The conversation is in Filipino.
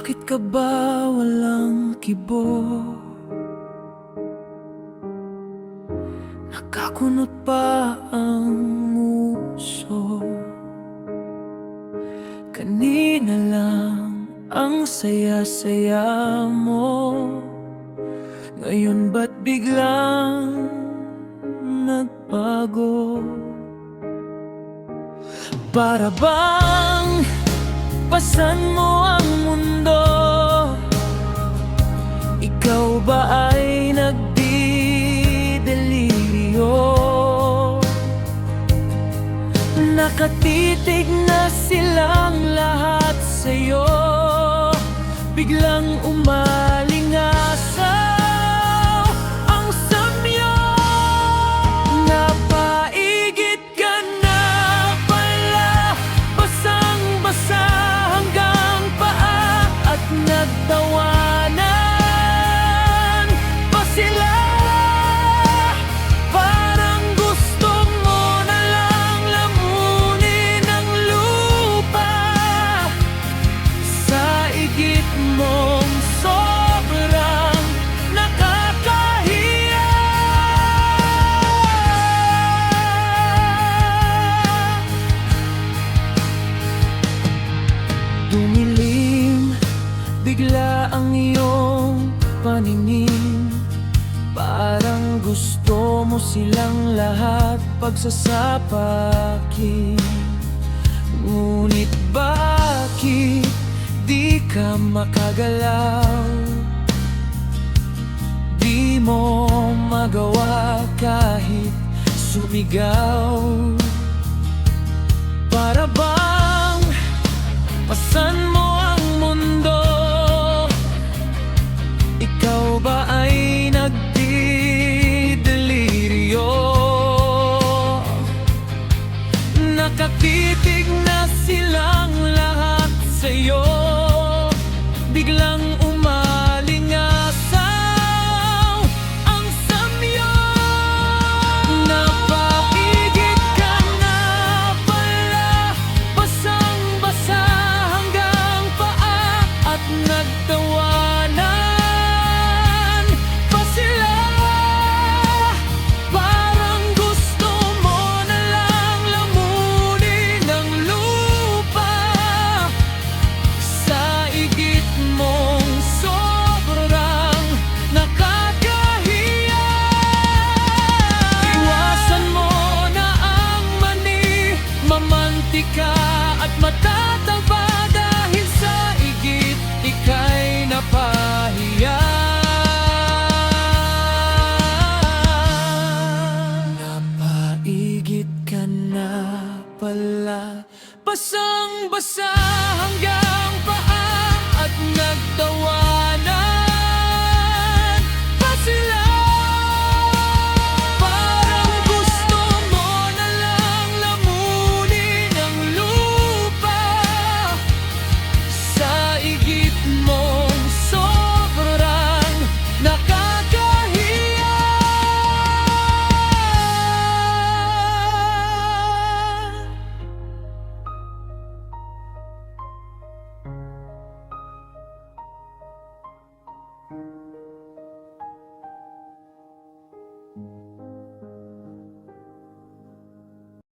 Bakit ka ba walang kibo? Nakakunot pa ang nguso. Kanina lang ang saya-saya mo, ngayon ba't biglang nagbago? Para bang pasan mo ang mundo? Ikaw ba ay nagdidelirio? Nakatitig na silang lahat sa'yo, biglang umalingasaw ang samyo. Napaigit ka na pala, basang-basa hanggang paa, at nagtawanan pa sila. Parang gusto mo na lang lamunin ang lupa sa igit mong sobrang nakakahiya. Dumilim bigla ang iyong paningin, parang gusto mo silang lahat pagsasapakin. Ngunit bakit di ka makagalaw? Di mo magawa kahit sumigaw.